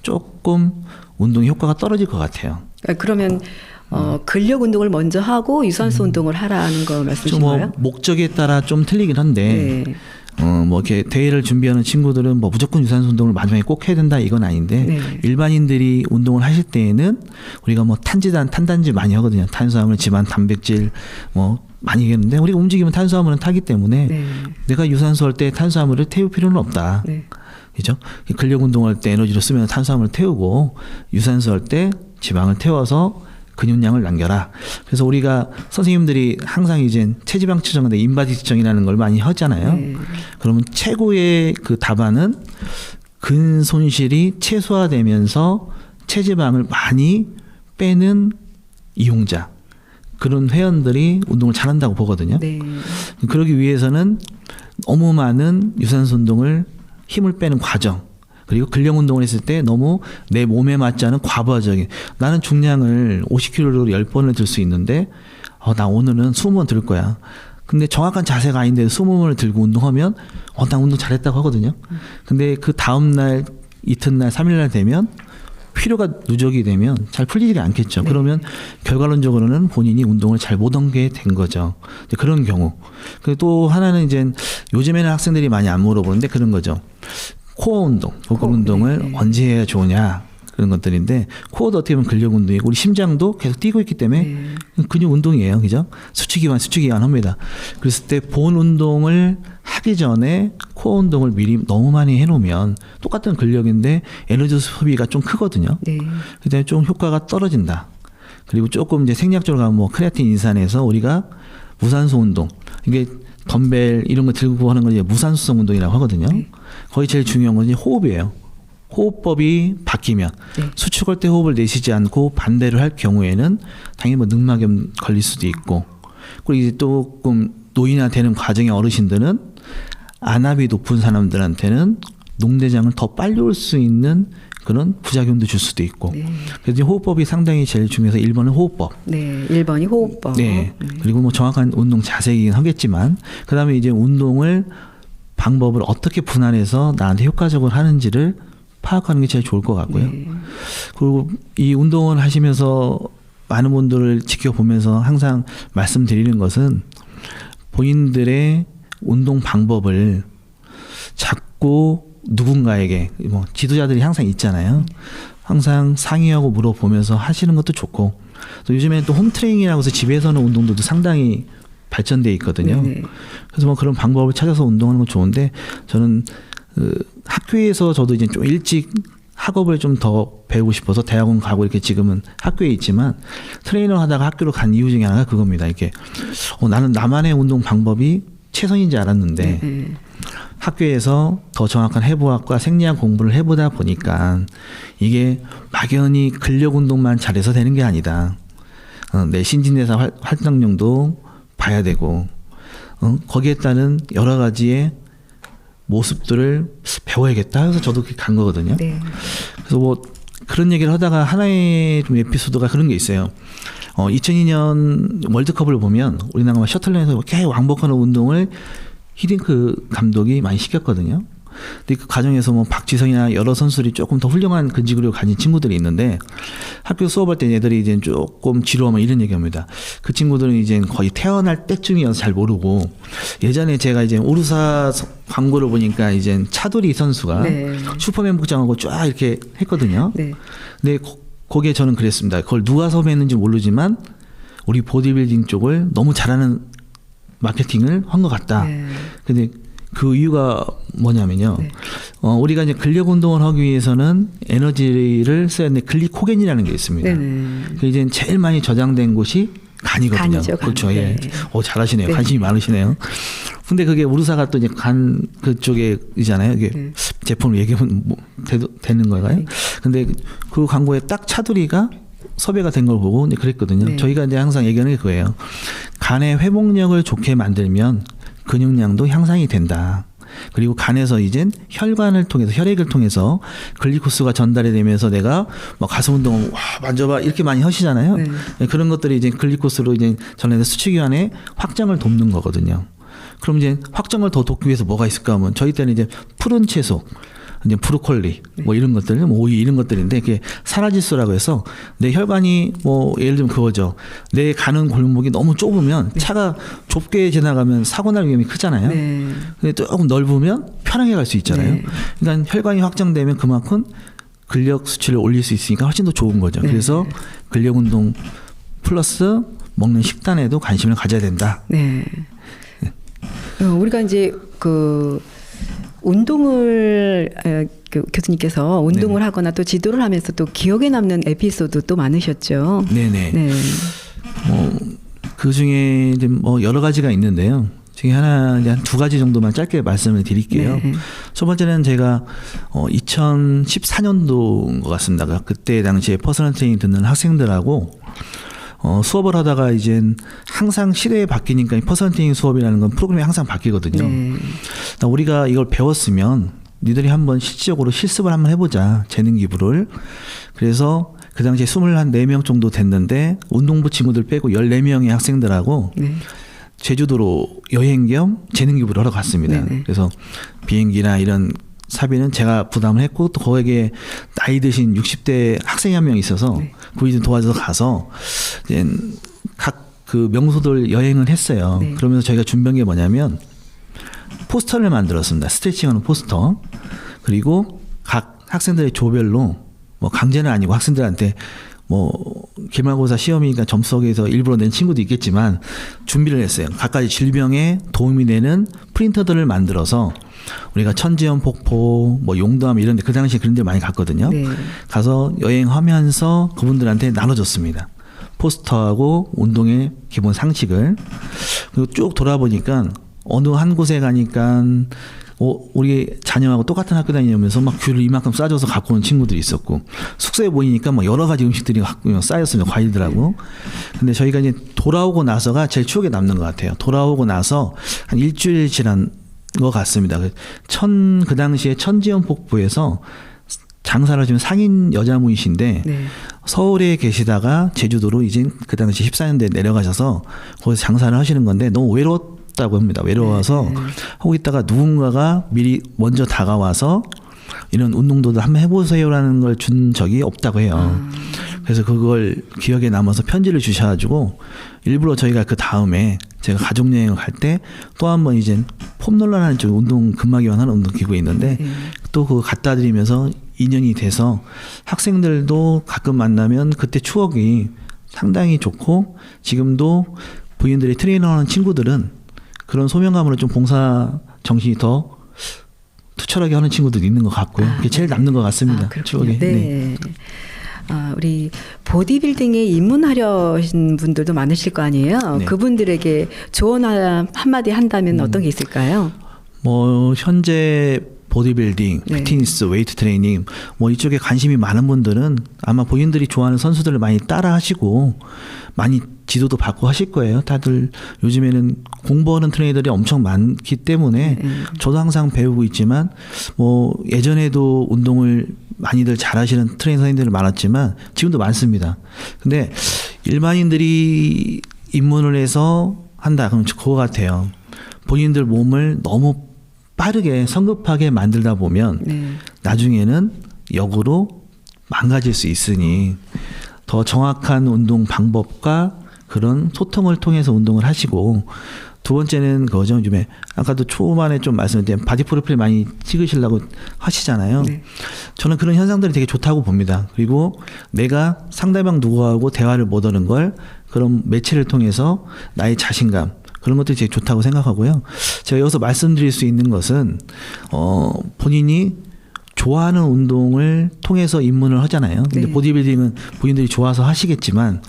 조금 운동 효과가 떨어질 것 같아요. 그러면 근력 운동을 먼저 하고 유산소 운동을 하라는 거 말씀이신 거예요? 목적에 따라 좀 틀리긴 한데 네. 뭐 이렇게 대회를 준비하는 친구들은 뭐 무조건 유산소 운동을 마지막에 꼭 해야 된다 이건 아닌데 네. 일반인들이 운동을 하실 때에는 우리가 뭐 탄단지 많이 하거든요. 탄수화물, 지방, 단백질 뭐 많이 하겠는데 우리가 움직이면 탄수화물은 타기 때문에 네. 내가 유산소 할 때 탄수화물을 태울 필요는 없다. 네. 그죠? 근력 운동할 때 에너지를 쓰면 탄수화물을 태우고 유산소 할 때 지방을 태워서 근육량을 남겨라. 그래서 우리가 선생님들이 항상 이제 체지방 측정인데 인바디 측정이라는 걸 많이 하잖아요. 네. 그러면 최고의 그 답안은 근 손실이 최소화되면서 체지방을 많이 빼는 이용자. 그런 회원들이 운동을 잘한다고 보거든요. 네. 그러기 위해서는 너무 많은 유산소 운동을 힘을 빼는 과정 그리고 근력 운동을 했을 때 너무 내 몸에 맞지 않은 과부하적인 나는 중량을 50kg로 10번을 들 수 있는데 나 오늘은 20번 들 거야. 근데 정확한 자세가 아닌데 20번을 들고 운동하면 나 운동 잘했다고 하거든요. 근데 그 다음날 이튿날 3일날 되면 피로가 누적이 되면 잘 풀리지 않겠죠. 네. 그러면 결과론적으로는 본인이 운동을 잘 못 한 게 된 거죠. 그런 경우. 그리고 또 하나는 이제 요즘에는 학생들이 많이 안 물어보는데 그런 거죠. 코어 운동, 복근 운동을 네. 언제 해야 좋으냐. 그런 것들인데 코어도 어떻게 보면 근력 운동이고 우리 심장도 계속 뛰고 있기 때문에 근육 운동이에요. 그죠? 수축기관 합니다. 그랬을 때 본 운동을 하기 전에 코어 운동을 미리 너무 많이 해놓으면 똑같은 근력인데 에너지 소비가 좀 크거든요. 네. 그다음에 좀 효과가 떨어진다. 그리고 조금 이제 생략적으로 가면 뭐 크레아틴 인산해서 우리가 무산소 운동 이게 덤벨 이런 거 들고 하는 걸 이제 무산소성 운동이라고 하거든요. 거의 제일 중요한 건 이제 호흡이에요. 호흡법이 바뀌면 수축할 때 호흡을 내쉬지 않고 반대로 할 경우에는 당연히 뭐 늑막염 걸릴 수도 있고 그리고 이제 조금 노인화 되는 과정의 어르신들은 안압이 높은 사람들한테는 농대장을 더 빨리 올 수 있는 그런 부작용도 줄 수도 있고. 그래서 호흡법이 상당히 제일 중요해서 1번은 호흡법. 네, 1번이 호흡법. 네. 그리고 뭐 정확한 운동 자세이긴 하겠지만 그다음에 이제 운동을 방법을 어떻게 분할해서 나한테 효과적으로 하는지를 파악하는 게 제일 좋을 것 같고요. 그리고 이 운동을 하시면서 많은 분들을 지켜보면서 항상 말씀드리는 것은 본인들의 운동 방법을 자꾸 누군가에게 뭐 지도자들이 항상 있잖아요. 항상 상의하고 물어보면서 하시는 것도 좋고 또 요즘에 또 홈트레이닝이라고 해서 집에서 하는 운동들도 상당히 발전돼 있거든요. 그래서 뭐 그런 방법을 찾아서 운동하는 건 좋은데 저는 학교에서 저도 이제 좀 일찍 학업을 좀 더 배우고 싶어서 대학원 가고 이렇게 지금은 학교에 있지만 트레이너 하다가 학교로 간 이유 중에 하나가 그겁니다. 이렇게 나는 나만의 운동 방법이 최선인지 알았는데 학교에서 더 정확한 해부학과 생리학 공부를 해보다 보니까 이게 막연히 근력 운동만 잘해서 되는 게 아니다. 내 신진대사 활동량도 봐야 되고 거기에 따른 여러 가지의 모습들을 배워야겠다 해서 저도 간 거거든요. 네. 그래서 뭐 그런 얘기를 하다가 하나의 좀 에피소드가 그런 게 있어요. 2002년 월드컵을 보면 우리나라가 셔틀런에서 계속 왕복하는 운동을 히딩크 감독이 많이 시켰거든요. 근데 그 과정에서 뭐 박지성이나 여러 선수들이 조금 더 훌륭한 근지구력을 가진 친구들이 있는데 학교 수업할 때 얘들이 이제 조금 지루하면 이런 얘기합니다. 그 친구들은 이제 거의 태어날 때쯤이어서 잘 모르고 예전에 제가 이제 오르사 광고를 보니까 이제 차두리 선수가 슈퍼맨 복장하고 쫙 이렇게 했거든요. 근데 거기에 저는 그랬습니다. 그걸 누가 섭외했는지 모르지만 우리 보디빌딩 쪽을 너무 잘하는 마케팅을 한 것 같다. 근데 그 이유가 뭐냐면요. 우리가 이제 근력 운동을 하기 위해서는 에너지를 써야 하는데 글리코겐이라는 게 있습니다. 그 이제 제일 많이 저장된 곳이 간이거든요. 간이죠, 간. 그렇죠. 예. 잘하시네요. 관심이 많으시네요. 근데 그게 우르사가 또 이제 간 그쪽에이잖아요. 이게 제품을 얘기하면 뭐 되는 건가요? 근데 그 광고에 딱 차두리가 섭외가 된 걸 보고 그랬거든요. 저희가 이제 항상 얘기하는 게 그거예요. 간의 회복력을 좋게 만들면 근육량도 향상이 된다. 그리고 간에서 이젠 혈관을 통해서 혈액을 통해서 글리코스가 전달이 되면서 내가 뭐 가슴 운동 만져봐 이렇게 많이 하시잖아요. 그런 것들이 이제 글리코스로 이제 전해서 수축기관의 확장을 돕는 거거든요. 그럼 이제 확장을 더 돕기 위해서 뭐가 있을까 하면 저희 때는 이제 푸른 채소 이제 브로콜리 뭐 이런 것들, 뭐 오이 이런 것들인데 그게 산화질소라고 해서 내 혈관이 뭐 예를 들면 그거죠. 내 가는 골목이 너무 좁으면 차가 좁게 지나가면 사고 날 위험이 크잖아요. 근데 조금 넓으면 편하게 갈 수 있잖아요. 그러니까 혈관이 확장되면 그만큼 근력 수치를 올릴 수 있으니까 훨씬 더 좋은 거죠. 그래서 근력 운동 플러스 먹는 식단에도 관심을 가져야 된다. 우리가 이제 그 운동을 교수님께서 운동을 하거나 또 지도를 하면서 또 기억에 남는 에피소드 또 많으셨죠. 네네. 그 중에 이제 뭐 여러 가지가 있는데요. 중에 하나 이제 한 두 가지 정도만 짧게 말씀을 드릴게요. 첫 번째는 제가 2014년도인 것 같습니다. 그때 당시에 퍼스널 트레이닝 듣는 학생들하고 수업을 하다가 이제 항상 시대에 바뀌니까 퍼스널 트레이닝 수업이라는 건 프로그램이 항상 바뀌거든요. 우리가 이걸 배웠으면 니들이 한번 실질적으로 실습을 한번 해보자. 재능 기부를. 그래서 그 당시에 24명 정도 됐는데 운동부 친구들 빼고 14명의 학생들하고 제주도로 여행 겸 재능 기부를 하러 갔습니다. 그래서 비행기나 이런 사비는 제가 부담을 했고 또 거기에 나이 드신 60대 학생이 한 명 있어서 그분이 좀 도와줘서 가서 이제 각 그 명소들 여행을 했어요. 그러면서 저희가 준비한 게 뭐냐면 포스터를 만들었습니다. 스트레칭하는 포스터. 그리고 각 학생들의 조별로 뭐 강제는 아니고 학생들한테 뭐 기말고사 시험이니까 점수 속에서 일부러 낸 친구도 있겠지만 준비를 했어요. 각가지 질병에 도움이 되는 프린터들을 만들어서 우리가 천지연 폭포, 뭐 용담 이런 데 그 당시에 그런 데 많이 갔거든요. 네. 가서 여행하면서 그분들한테 나눠줬습니다. 포스터하고 운동의 기본 상식을. 그리고 쭉 돌아보니까 어느 한 곳에 가니까 우리 자녀하고 똑같은 학교 다니면서 막 귤을 이만큼 싸줘서 갖고 온 친구들이 있었고, 숙소에 모이니까 뭐 여러 가지 음식들이 쌓였습니다. 과일들하고. 근데 저희가 이제 돌아오고 나서가 제일 추억에 남는 것 같아요. 돌아오고 나서 한 일주일 지난 것 같습니다. 그 당시에 천지연 폭포에서 장사를 하시는 상인 여자분이신데 네. 서울에 계시다가 제주도로 이제 그 당시 14년대에 내려가셔서 거기서 장사를 하시는 건데 너무 외롭다고 합니다. 외로워서 하고 있다가 누군가가 미리 먼저 다가와서 이런 운동도들 한번 해보세요라는 걸 준 적이 없다고 해요. 그래서 그걸 기억에 남아서 편지를 주셔가지고 일부러 저희가 그 다음에 제가 가족 여행을 갈 때 또 한 번 이제 폼롤러라는 쪽 운동 근막이완 하는 운동기구가 있는데 또 그거 갖다 드리면서 인연이 돼서 학생들도 가끔 만나면 그때 추억이 상당히 좋고, 지금도 부인들이 트레이너하는 친구들은 그런 소명감으로 좀 봉사 정신이 더 투철하게 하는 친구들도 있는 것 같고요. 그게 제일 남는 것 같습니다. 추억이. 네. 우리 보디빌딩에 입문하려신 분들도 많으실 거 아니에요. 네. 그분들에게 조언 한마디 한다면 어떤 게 있을까요? 뭐 현재 보디빌딩, 네. 피트니스, 웨이트 트레이닝 뭐 이쪽에 관심이 많은 분들은 아마 본인들이 좋아하는 선수들을 많이 따라 하시고 많이 지도도 받고 하실 거예요. 다들 요즘에는 공부하는 트레이너들이 엄청 많기 때문에 저도 항상 배우고 있지만 뭐 예전에도 운동을 많이들 잘하시는 트레이너 선생님들이 많았지만 지금도 많습니다. 근데 일반인들이 입문을 해서 한다 그럼 그거 같아요. 본인들 몸을 너무 빠르게 성급하게 만들다 보면 나중에는 역으로 망가질 수 있으니 더 정확한 운동 방법과 그런 소통을 통해서 운동을 하시고, 두 번째는 그거죠. 요즘에 아까도 초반에 좀 말씀드린 바디 프로필 많이 찍으시려고 하시잖아요. 네. 저는 그런 현상들이 되게 좋다고 봅니다. 그리고 내가 상대방 누구하고 대화를 못하는 걸 그런 매체를 통해서 나의 자신감 그런 것들이 되게 좋다고 생각하고요. 제가 여기서 말씀드릴 수 있는 것은 본인이 좋아하는 운동을 통해서 입문을 하잖아요. 근데 네. 보디빌딩은 본인들이 좋아서 하시겠지만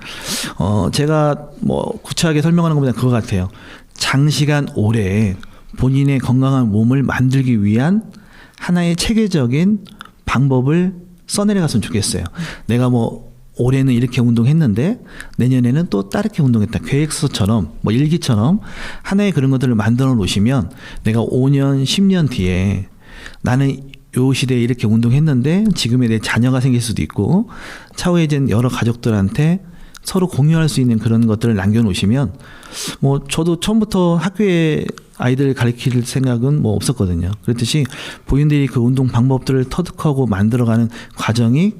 제가 뭐 구체하게 설명하는 것보다 그거 같아요. 장시간 오래 본인의 건강한 몸을 만들기 위한 하나의 체계적인 방법을 써내려갔으면 좋겠어요. 내가 뭐 올해는 이렇게 운동했는데 내년에는 또 다르게 운동했다. 계획서처럼 뭐 일기처럼 하나의 그런 것들을 만들어 놓으시면 내가 5년, 10년 뒤에 나는 요 시대에 이렇게 운동했는데 지금의 내 자녀가 생길 수도 있고 차후에 이제 여러 가족들한테 서로 공유할 수 있는 그런 것들을 남겨놓으시면, 뭐 저도 처음부터 학교에 아이들 가르칠 생각은 뭐 없었거든요. 그렇듯이 본인들이 그 운동 방법들을 터득하고 만들어가는 과정이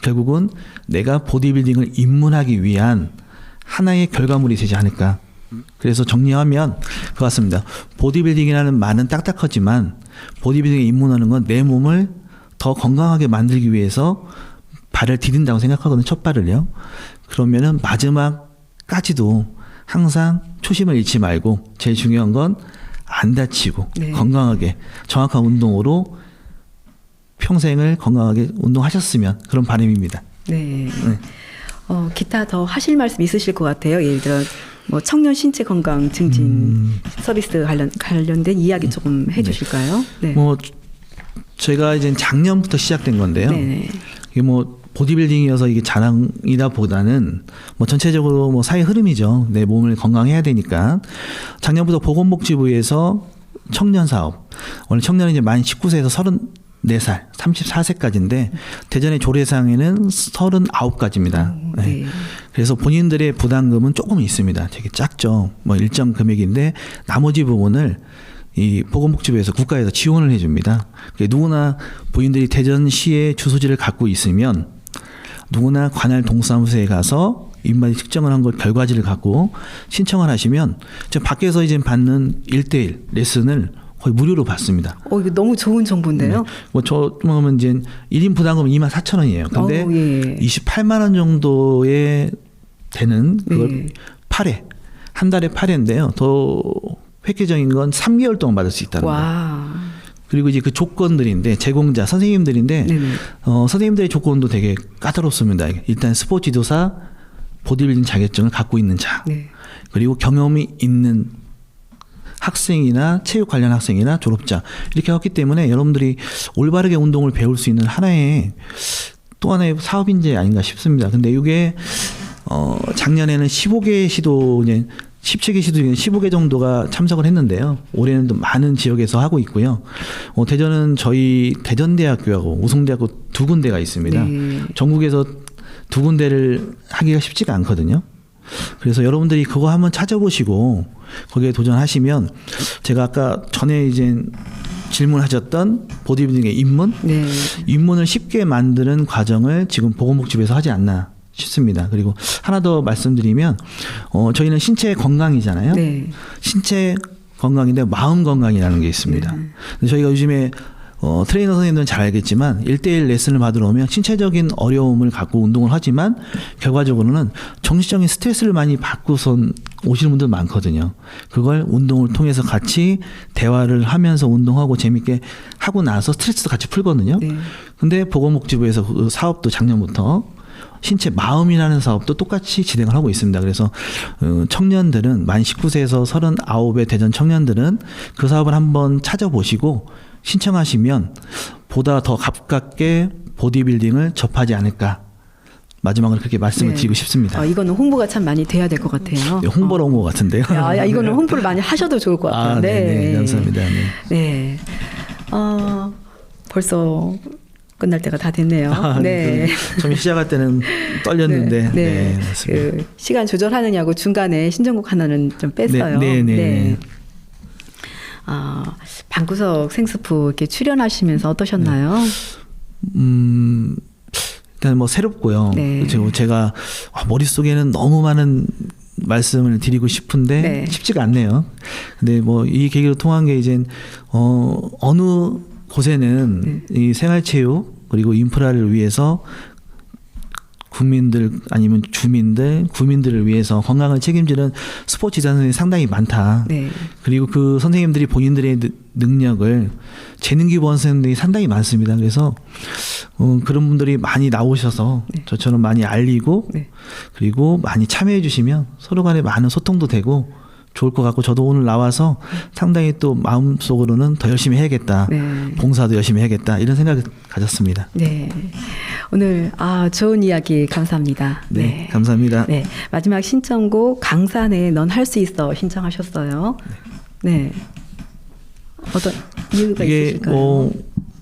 결국은 내가 보디빌딩을 입문하기 위한 하나의 결과물이 되지 않을까. 그래서 정리하면 그것 같습니다. 보디빌딩이라는 말은 딱딱하지만 보디빌딩에 입문하는 건 내 몸을 더 건강하게 만들기 위해서 발을 디딘다고 생각하거든요. 첫 발을요. 그러면은 마지막까지도 항상 초심을 잃지 말고 제일 중요한 건 안 다치고 네. 건강하게 정확한 운동으로 평생을 건강하게 운동하셨으면 그런 바람입니다. 네. 기타 더 하실 말씀 있으실 것 같아요. 예를 들어 뭐 청년 신체 건강 증진 서비스 관련된 이야기 조금 해주실까요? 네. 뭐 제가 이제 작년부터 시작된 건데요. 네네. 이게 뭐 보디빌딩이어서 이게 자랑이다 보다는 뭐 전체적으로 뭐 사회 흐름이죠. 내 몸을 건강해야 되니까 작년부터 보건복지부에서 청년 사업, 원래 청년이 이제 만 19세에서 34살, 34세까지인데 대전의 조례상에는 39까지입니다. 네. 그래서 본인들의 부담금은 조금 있습니다. 되게 작죠. 뭐 일정 금액인데 나머지 부분을 이 보건복지부에서 국가에서 지원을 해줍니다. 누구나 본인들이 대전시의 주소지를 갖고 있으면 누구나 관할 동사무소에 가서 입맛이 측정을 한 걸 결과지를 갖고 신청을 하시면 저 밖에서 이제 받는 1:1 레슨을 거의 무료로 받습니다. 이거 너무 좋은 정보인데요. 뭐 저 보면 이제 1인 부담금은 24,000원이에요. 근데 예. 28만 원 정도에 되는 그걸 네. 8회 한 달에 8회인데요. 더 획기적인 건 3개월 동안 받을 수 있다는 거예요. 와. 그리고 이제 그 조건들인데 제공자 선생님들인데 네네. 선생님들의 조건도 되게 까다롭습니다. 일단 스포츠 지도사 보디빌딩 자격증을 갖고 있는 자, 네. 그리고 경험이 있는 학생이나 체육 관련 학생이나 졸업자 이렇게 했기 때문에 여러분들이 올바르게 운동을 배울 수 있는 하나의 또 하나의 사업인재 아닌가 싶습니다. 근데 이게 작년에는 15개 시도 이제 17개 시도 중에 15개 정도가 참석을 했는데요. 올해는 또 많은 지역에서 하고 있고요. 대전은 저희 대전대학교하고 우승대학교 두 군데가 있습니다. 네. 전국에서 두 군데를 하기가 쉽지가 않거든요. 그래서 여러분들이 그거 한번 찾아보시고 거기에 도전하시면 제가 아까 전에 이제 질문하셨던 보디빌딩의 입문, 네. 입문을 쉽게 만드는 과정을 지금 보건복지부에서 하지 않나 싶습니다. 그리고 하나 더 말씀드리면 저희는 신체 건강이잖아요. 네. 신체 건강인데 마음 건강이라는 게 있습니다. 근데 저희가 요즘에 트레이너 선생님들은 잘 알겠지만 1:1 레슨을 받으러 오면 신체적인 어려움을 갖고 운동을 하지만 결과적으로는 정신적인 스트레스를 많이 받고선 오시는 분들 많거든요. 그걸 운동을 통해서 같이 대화를 하면서 운동하고 재밌게 하고 나서 스트레스도 같이 풀거든요. 네. 근데 보건복지부에서 그 사업도 작년부터 신체 마음이라는 사업도 똑같이 진행을 하고 있습니다. 그래서 청년들은 만 19세에서 39의 대전 청년들은 그 사업을 한번 찾아보시고 신청하시면 보다 더 가깝게 보디빌딩을 접하지 않을까. 마지막으로 그렇게 말씀을 드리고 싶습니다. 이거는 홍보가 참 많이 돼야 될 것 같아요. 네, 홍보로 온 것 같은데요. 야, 이거는 홍보를 많이 하셔도 좋을 것 같아요. 네, 감사합니다. 네. 네. 벌써 끝날 때가 다 됐네요. 네. 처음 시작할 때는 떨렸는데, 네. 맞습니다. 그 시간 조절하느냐고 중간에 신청곡 하나는 좀 뺐어요. 네. 방구석 생스프 이렇게 출연하시면서 어떠셨나요? 일단 뭐 새롭고요. 네. 제가 머릿속에는 너무 많은 말씀을 드리고 싶은데 네. 쉽지가 않네요. 근데 뭐 이 계기로 통한 게 이제 어느 곳에는 이 생활체육 그리고 인프라를 위해서 국민들 아니면 주민들, 구민들을 위해서 건강을 책임지는 스포츠 지도사 선생님이 상당히 많다. 네. 그리고 그 선생님들이 본인들의 능력을 재능 기부한 선생님들이 상당히 많습니다. 그래서 그런 분들이 많이 나오셔서 저처럼 많이 알리고 그리고 많이 참여해 주시면 서로 간에 많은 소통도 되고 좋을 것 같고 저도 오늘 나와서 상당히 또 마음속으로는 더 열심히 해야겠다. 네. 봉사도 열심히 해야겠다. 이런 생각을 가졌습니다. 네. 오늘 좋은 이야기 감사합니다. 네. 감사합니다. 네. 마지막 신청곡 강산의 넌 할 수 있어 신청하셨어요. 네. 어떤 이유가 이게 있으실까요? 뭐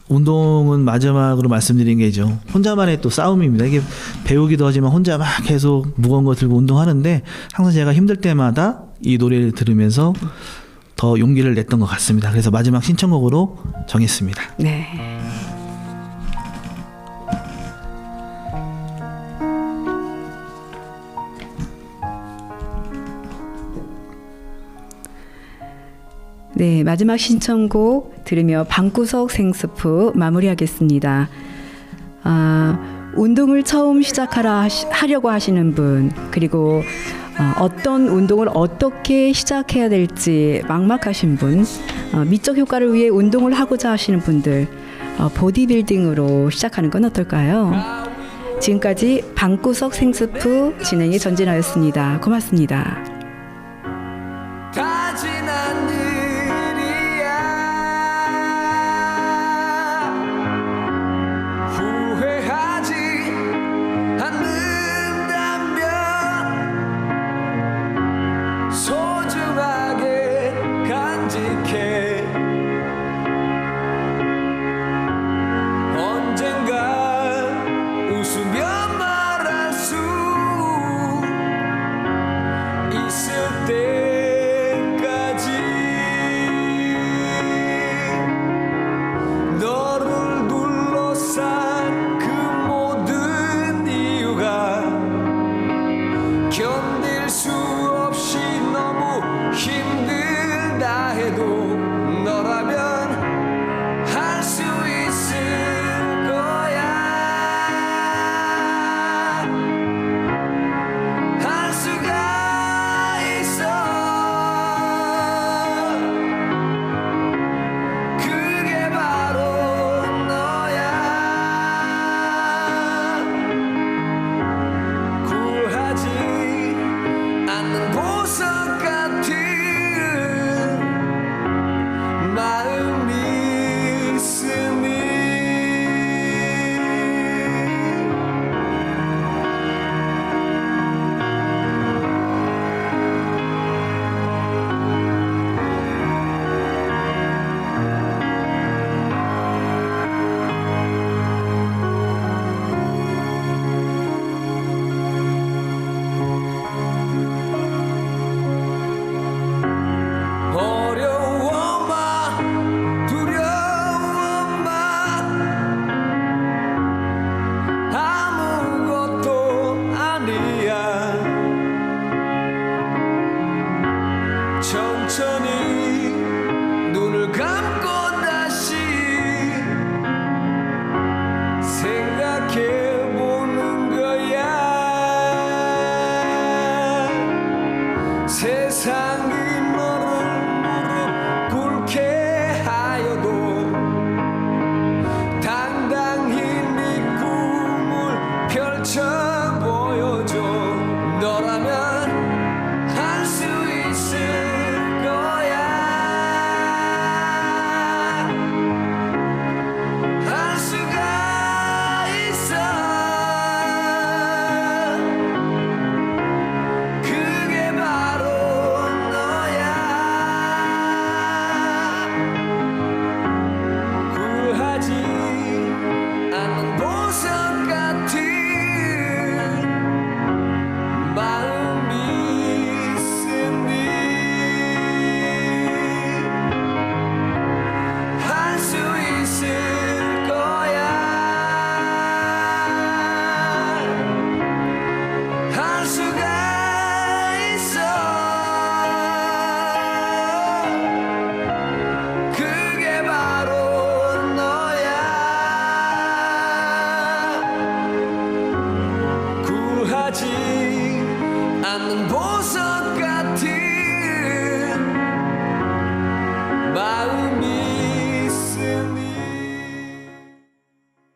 운동은 마지막으로 말씀드린 게죠. 혼자만의 또 싸움입니다. 이게 배우기도 하지만 혼자 막 계속 무거운 거 들고 운동하는데 항상 제가 힘들 때마다 이 노래를 들으면서 더 용기를 냈던 것 같습니다. 그래서 마지막 신청곡으로 정했습니다. 네. 네, 마지막 신청곡 들으며 방구석 생스프 마무리하겠습니다. 운동을 처음 하려고 하시는 분, 그리고 어떤 운동을 어떻게 시작해야 될지 막막하신 분, 미적 효과를 위해 운동을 하고자 하시는 분들, 보디빌딩으로 시작하는 건 어떨까요? 지금까지 방구석 생스프 진행의 전진아였습니다. 고맙습니다. 다 지난 일이야 후회하지 않는다면 소중하게 간직해 언젠가 웃으며 말할 수 있을 않는